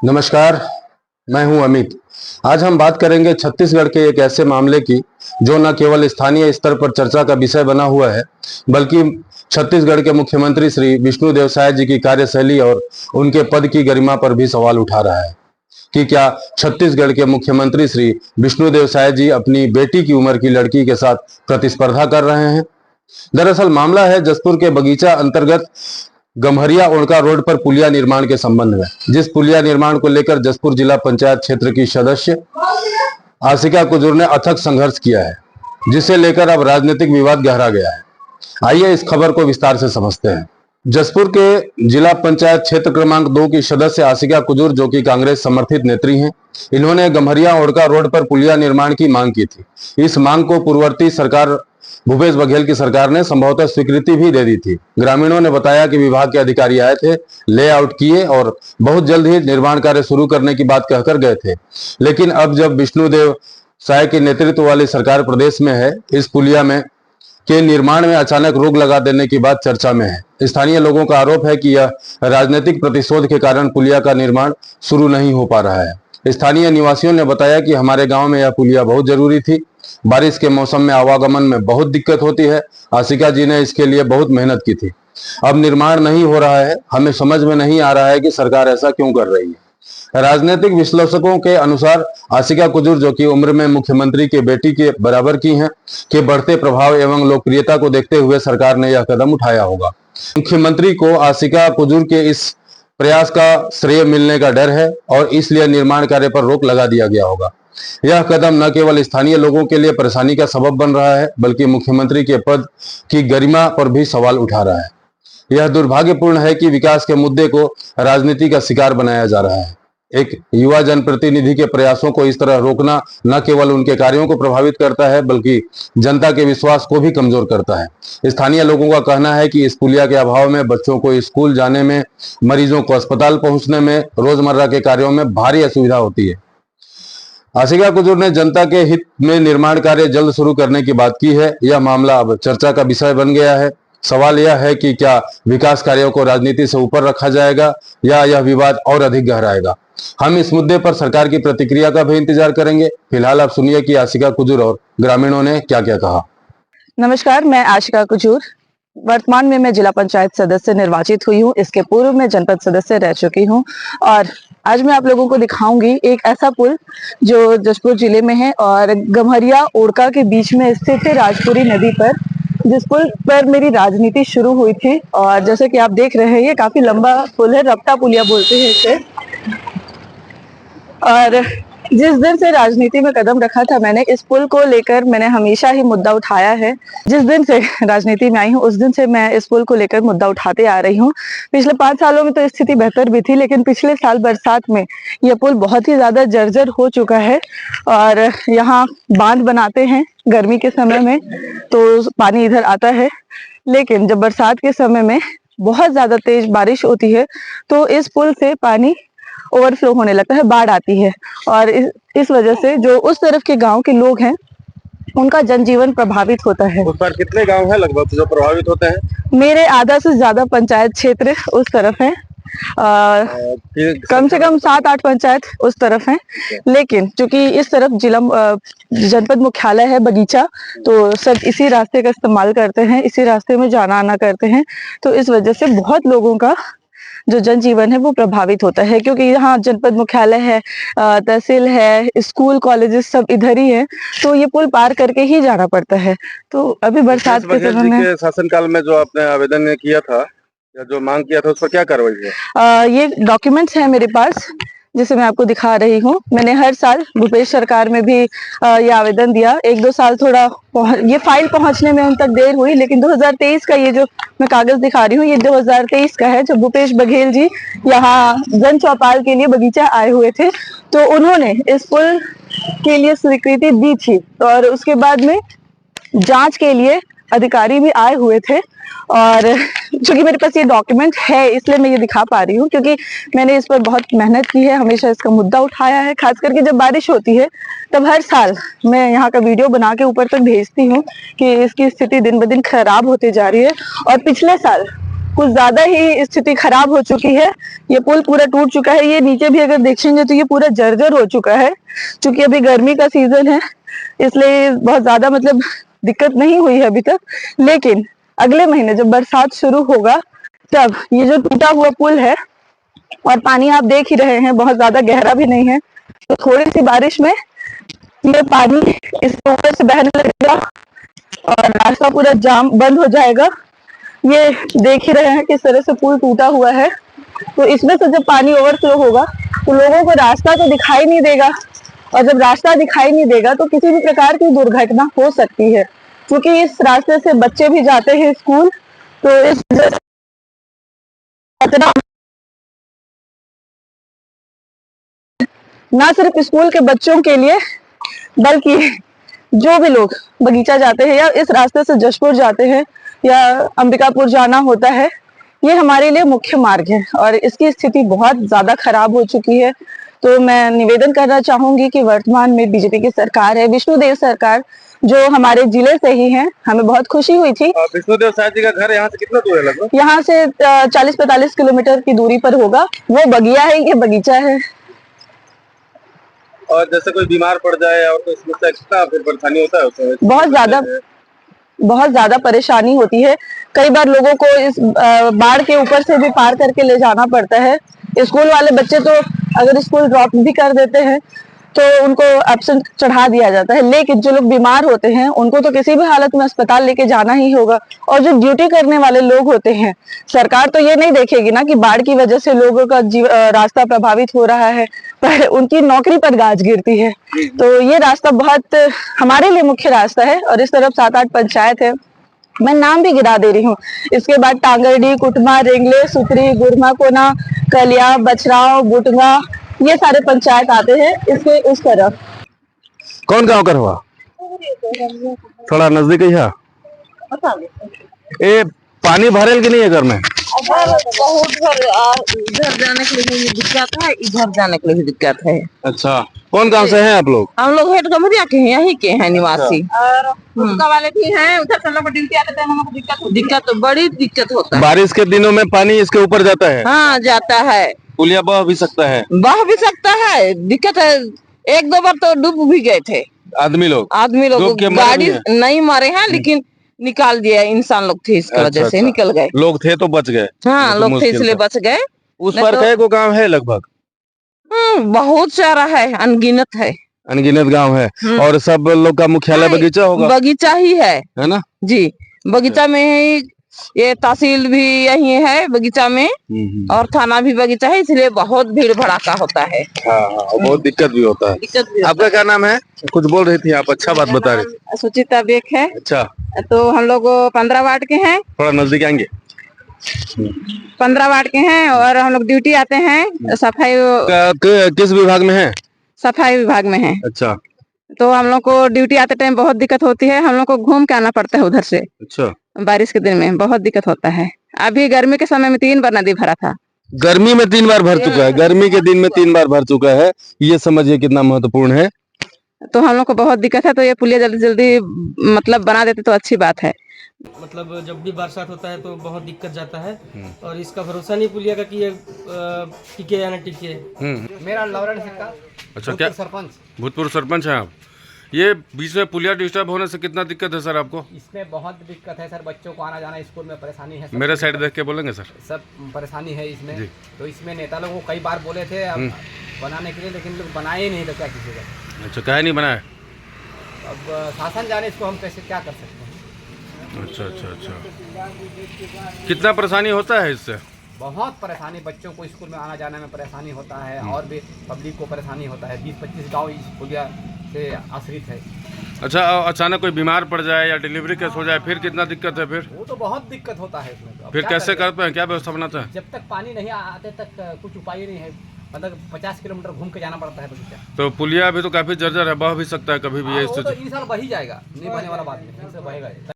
नमस्कार, मैं हूं अमित। आज हम बात करेंगे छत्तीसगढ़ के एक ऐसे मामले की जो न केवल स्थानीय स्तर पर चर्चा का विषय बना हुआ है, बल्कि छत्तीसगढ़ के मुख्यमंत्री श्री विष्णुदेव साय जी की कार्यशैली और उनके पद की गरिमा पर भी सवाल उठा रहा है कि क्या छत्तीसगढ़ के मुख्यमंत्री श्री विष्णुदेव साय जी अपनी बेटी की उम्र की लड़की के साथ प्रतिस्पर्धा कर रहे हैं। दरअसल मामला है जसपुर के बगीचा अंतर्गत गम्हरिया ओड़का रोड पर पुलिया निर्माण के संबंध में। जिस पुलिया निर्माण को लेकर जसपुर जिला पंचायत क्षेत्र की सदस्य आशिका कुजूर ने अथक संघर्ष किया है, जिसे लेकर अब राजनीतिक विवाद गहरा गया है। आइए इस खबर को विस्तार से समझते हैं। जसपुर के जिला पंचायत क्षेत्र क्रमांक 2 की सदस्य आशिका कुजूर, जो कि कांग्रेस समर्थित नेत्री हैं, इन्होंने गम्हरिया ओड़का रोड पर पुलिया निर्माण की मांग की थी। इस मांग को पूर्ववर्ती सरकार भूपेश बघेल की सरकार ने संभवतः स्वीकृति भी दे दी थी। ग्रामीणों ने बताया कि विभाग के अधिकारी आए थे, लेआउट किए और बहुत जल्द ही निर्माण कार्य शुरू करने की बात कहकर गए थे। लेकिन अब जब विष्णुदेव साय के नेतृत्व वाली सरकार प्रदेश में है, इस पुलिया में के निर्माण में अचानक रोक लगा देने की बात चर्चा में है। स्थानीय लोगों का आरोप है कि यह राजनीतिक प्रतिशोध के कारण पुलिया का निर्माण शुरू नहीं हो पा रहा है। स्थानीय निवासियों ने बताया कि हमारे गांव में यह पुलिया बहुत जरूरी थी। बारिश के मौसम में आवागमन में बहुत दिक्कत होती है। आशिका जी ने इसके लिए बहुत मेहनत की थी। अब निर्माण नहीं हो रहा है। हमें समझ में नहीं आ रहा है कि सरकार ऐसा क्यों कर रही है। राजनीतिक विश्लेषकों के अनुसार आशिका कुजूर, जो कि उम्र में मुख्यमंत्री के बेटी के बराबर की हैं, के बढ़ते प्रभाव एवं लोकप्रियता को देखते हुए सरकार ने यह कदम उठाया होगा। मुख्यमंत्री को आशिका कुजूर के इस प्रयास का श्रेय मिलने का डर है और इसलिए निर्माण कार्य पर रोक लगा दिया गया होगा। यह कदम न केवल स्थानीय लोगों के लिए परेशानी का सबब बन रहा है, बल्कि मुख्यमंत्री के पद की गरिमा पर भी सवाल उठा रहा है। यह दुर्भाग्यपूर्ण है कि विकास के मुद्दे को राजनीति का शिकार बनाया जा रहा है। एक युवा जनप्रतिनिधि के प्रयासों को इस तरह रोकना न केवल उनके कार्यों को प्रभावित करता है, बल्कि जनता के विश्वास को भी कमजोर करता है। स्थानीय लोगों का कहना है कि इस पुलिया के अभाव में बच्चों को स्कूल जाने में, मरीजों को अस्पताल पहुंचने में, रोजमर्रा के कार्यों में भारी असुविधा होती है। आशिका कुजूर ने जनता के हित में निर्माण कार्य जल्द शुरू करने की बात की है। यह मामला अब चर्चा का विषय बन गया है। सवाल यह है कि क्या विकास कार्यों को राजनीति से ऊपर रखा जाएगा या यह विवाद और अधिक गहराएगा। हम इस मुद्दे पर सरकार की प्रतिक्रिया का भी इंतजार करेंगे। फिलहाल आप सुनिए कि आशिका कुजूर और ग्रामीणों ने क्या क्या कहा। नमस्कार, मैं आशिका कुजूर। वर्तमान में मैं जिला पंचायत सदस्य निर्वाचित हुई हूँ। इसके पूर्व में जनपद सदस्य रह चुकी हूँ और आज मैं आप लोगों को दिखाऊंगी एक ऐसा पुल जो जसपुर जिले में है और गम्हरिया ओड़का के बीच में स्थित है, राजपुरी नदी पर, जिस पुल पर मेरी राजनीति शुरू हुई थी। और जैसे कि आप देख रहे हैं, ये काफी लंबा पुल है, रपटा पुलिया बोलते हैं इसे। और जिस दिन से राजनीति में कदम रखा था मैंने, इस पुल को लेकर मैंने हमेशा ही मुद्दा उठाया है। जिस दिन से राजनीति में आई हूँ उस दिन से मैं इस पुल को लेकर मुद्दा उठाते आ रही हूँ। पिछले 5 सालों में तो स्थिति बेहतर भी थी, लेकिन पिछले साल बरसात में यह पुल बहुत ही ज्यादा जर्जर हो चुका है और यहाँ बांध बनाते हैं गर्मी के समय में तो पानी इधर आता है, लेकिन जब बरसात के समय में बहुत ज्यादा तेज बारिश होती है तो इस पुल से पानी ओवरफ्लो होने लगता है, बाढ़ आती है और इस वजह से जो उस तरफ के गांव के लोग हैं उनका जनजीवन प्रभावित होता है। उस पर कितने गांव हैं लगभग जो प्रभावित होते हैं? मेरे आधा से ज्यादा पंचायत क्षेत्र उस तरफ है, कम से कम 7-8 पंचायत उस तरफ हैं। लेकिन चूंकि इस तरफ जिला जनपद मुख्यालय है बगीचा, तो सब इसी रास्ते का इस्तेमाल करते हैं, इसी रास्ते में जाना आना करते हैं, तो इस वजह से बहुत लोगों का जो जनजीवन है वो प्रभावित होता है। क्योंकि यहाँ जनपद मुख्यालय है, तहसील है, स्कूल कॉलेजेस सब इधर ही है, तो ये पुल पार करके ही जाना पड़ता है। तो अभी बरसात के समय में शासनकाल में जो आपने आवेदन किया था या जो मांग किया था उस पर क्या कार्रवाई है? ये डॉक्यूमेंट्स हैं मेरे पास, जिसे मैं आपको दिखा रही हूँ। मैंने हर साल भूपेश सरकार में भी ये आवेदन दिया। 1-2 साल थोड़ा ये फाइल पहुंचने में उन तक देर हुई, लेकिन 2023 का ये जो मैं कागज दिखा रही हूँ ये 2023 का है, जब भूपेश बघेल जी यहाँ जन चौपाल के लिए बगीचा आए हुए थे तो उन्होंने इस पुल के लिए स्वीकृति दी थी और उसके बाद में जांच के लिए अधिकारी भी आए हुए थे। और चूंकि मेरे पास ये डॉक्यूमेंट है इसलिए मैं ये दिखा पा रही हूँ, क्योंकि मैंने इस पर बहुत मेहनत की है, हमेशा इसका मुद्दा उठाया है। खास करके जब बारिश होती है तब हर साल मैं यहाँ का वीडियो बना के ऊपर तक भेजती हूँ कि इसकी स्थिति दिन ब दिन खराब होती जा रही है। और पिछले साल कुछ ज्यादा ही स्थिति खराब हो चुकी है। ये पुल पूरा टूट चुका है। ये नीचे भी अगर देखेंगे तो ये पूरा जर्जर हो चुका है। क्योंकि अभी गर्मी का सीजन है, इसलिए बहुत ज्यादा मतलब दिक्कत नहीं हुई है अभी तक। लेकिन अगले महीने जब बरसात शुरू होगा तब ये जो टूटा हुआ पुल है, और पानी आप देख ही रहे हैं बहुत ज्यादा गहरा भी नहीं है, तो थोड़ी सी बारिश में ये पानी इसके ऊपर से बहने लगेगा और रास्ता पूरा जाम बंद हो जाएगा। ये देख ही रहे हैं किस तरह से पुल टूटा हुआ है। तो इसमें से जब पानी ओवरफ्लो होगा तो लोगों को रास्ता तो दिखाई नहीं देगा, और जब रास्ता दिखाई नहीं देगा तो किसी भी प्रकार की दुर्घटना हो सकती है। क्योंकि इस रास्ते से बच्चे भी जाते हैं स्कूल, तो इस वजह से खतरा ना सिर्फ स्कूल के बच्चों के लिए, बल्कि जो भी लोग बगीचा जाते हैं या इस रास्ते से जशपुर जाते हैं या अंबिकापुर जाना होता है, ये हमारे लिए मुख्य मार्ग है और इसकी स्थिति बहुत ज्यादा खराब हो चुकी है। तो मैं निवेदन करना चाहूंगी कि वर्तमान में बीजेपी की सरकार है, विष्णुदेव सरकार, जो हमारे जिले से ही है। हमें बहुत खुशी हुई थी। विष्णुदेव साहब जी का घर यहाँ से कितना दूर है लगभग? यहाँ से 40-45 किलोमीटर की दूरी पर होगा। वो बगिया है, ये बगीचा है। और जैसे कोई बीमार पड़ जाए और कोई समस्या, कितना फिर परेशानी होता है उसमें? बहुत ज्यादा परेशानी होती है। कई बार लोगों को इस बाढ़ के ऊपर से भी पार करके ले जाना पड़ता है। स्कूल वाले बच्चे तो अगर स्कूल ड्रॉप भी कर देते हैं तो उनको एब्सेंट चढ़ा दिया जाता है, लेकिन जो लोग बीमार होते हैं उनको तो किसी भी हालत में अस्पताल लेके जाना ही होगा। और जो ड्यूटी करने वाले लोग होते हैं, सरकार तो ये नहीं देखेगी ना कि बाढ़ की वजह से लोगों का रास्ता प्रभावित हो रहा है, पर उनकी नौकरी पर गाज गिरती है। तो ये रास्ता बहुत हमारे लिए मुख्य रास्ता है और इस तरफ 7-8 पंचायत है। मैं नाम भी गिरा दे रही हूँ। इसके बाद टांगरडी, कुटमा, रेंगले, सुतरी, गुरमा कोना, कलिया, बछराव, बुटगा, ये सारे पंचायत आते हैं इसके उस तरफ। कौन गांव का हुआ? थोड़ा नजदीक ही है। ये पानी भरेल कि नहीं है घर में? बहुत इधर जाने के लिए दिक्कत है, इधर जाने के लिए भी दिक्कत है। अच्छा, कौन गांव से हैं आप लोग? हम लोग हेड कमरिया के हैं, यहीं के हैं निवासी। और उसका वाले भी हैं, उधर से लोग ड्यूटी आते हैं, हम लोग को दिक्कत तो बड़ी दिक्कत होता है। बारिश के दिनों में पानी इसके ऊपर जाता है? हाँ, जाता है। पुलिया बह भी सकता है? बह भी सकता है, दिक्कत है। 1-2 बार तो डूब भी गए थे आदमी लोग गाड़ी नहीं मारे हैं, लेकिन निकाल दिया। इंसान लोग थे, इसकी वजह से निकल गए। लोग थे तो बच गए। हाँ, लोग थे इसलिए बच गए। उस पर कई को गांव है लगभग? बहुत सारा है, अनगिनत है। अनगिनत गांव है। और सब लोग का मुख्यालय बगीचा होगा? बगीचा ही है ना जी। बगीचा में ही, ये तहसील भी यही है बगीचा में, और थाना भी बगीचा है, इसलिए बहुत भीड़ भड़ाका होता है। हाँ, बहुत दिक्कत भी होता है। आपका क्या नाम है? कुछ बोल रही थी आप, अच्छा बात बता रही। सुचिता बेक है। अच्छा, तो हम लोग 15 वार्ड के हैं। थोड़ा नजदीक आएंगे। 15 वार्ड के हैं और हम लोग ड्यूटी आते हैं। सफाई किस विभाग में है? सफाई विभाग में है। अच्छा, तो हम लोग को ड्यूटी आते टाइम बहुत दिक्कत होती है। हम लोग को घूम के आना पड़ता है उधर से। अच्छा, बारिश के दिन में बहुत दिक्कत होता है। अभी गर्मी के समय में 3 बार नदी भरा था। गर्मी में 3 बार भर चुका है। गर्मी के दिन में 3 बार भर चुका है। ये समझिए कितना महत्वपूर्ण है। तो हम लोग को बहुत दिक्कत है। तो ये पुलिया जल्दी जल्दी मतलब बना देते तो अच्छी बात है। मतलब जब भी बरसात होता है तो बहुत दिक्कत जाता है, और इसका भरोसा नहीं पुलिया का कि ये टिके या न टिके। मेरा लॉरेंस सिक्का। अच्छा, क्या सरपंच? भूतपूर्व सरपंच हैं आप? ये बीच में पुलिया डिस्टर्ब होने से कितना दिक्कत है सर आपको? इसमें बहुत दिक्कत है सर, बच्चों को आना जाना स्कूल में परेशानी है। मेरे साइड देख के बोलेंगे सर। सब परेशानी है इसमें। तो इसमें नेता लोगों को कई बार बोले थे अब बनाने के लिए, लेकिन लोग बनाए ही नहीं, तो क्या कीजिएगा। अच्छा, काहे नहीं बनाया? अब शासन जाने इसको हम कैसे क्या कर सकते हैं। अच्छा अच्छा अच्छा, कितना परेशानी होता है इससे? बहुत परेशानी, बच्चों को स्कूल में आना जाने में परेशानी होता है, और भी पब्लिक को परेशानी होता है। 20-25 गाँव इस पुलिया से आश्रित है। अच्छा, अचानक कोई बीमार पड़ जाए या डिलीवरी केस हो जाए फिर कितना दिक्कत है? फिर वो तो बहुत दिक्कत होता है इसमें। तो फिर कैसे करते हैं, क्या व्यवस्था बनाते हैं? जब तक पानी नहीं आते तक कुछ उपाय ही नहीं है। मतलब 50 किलोमीटर घूम के जाना पड़ता है बगीचा। तो पुलिया अभी तो काफी जर्जर है, बह भी सकता है कभी भी ये तो स्थिति। इन साल बह ही जाएगा, नहीं बहने वाला बात नहीं, इनसे बहेगा।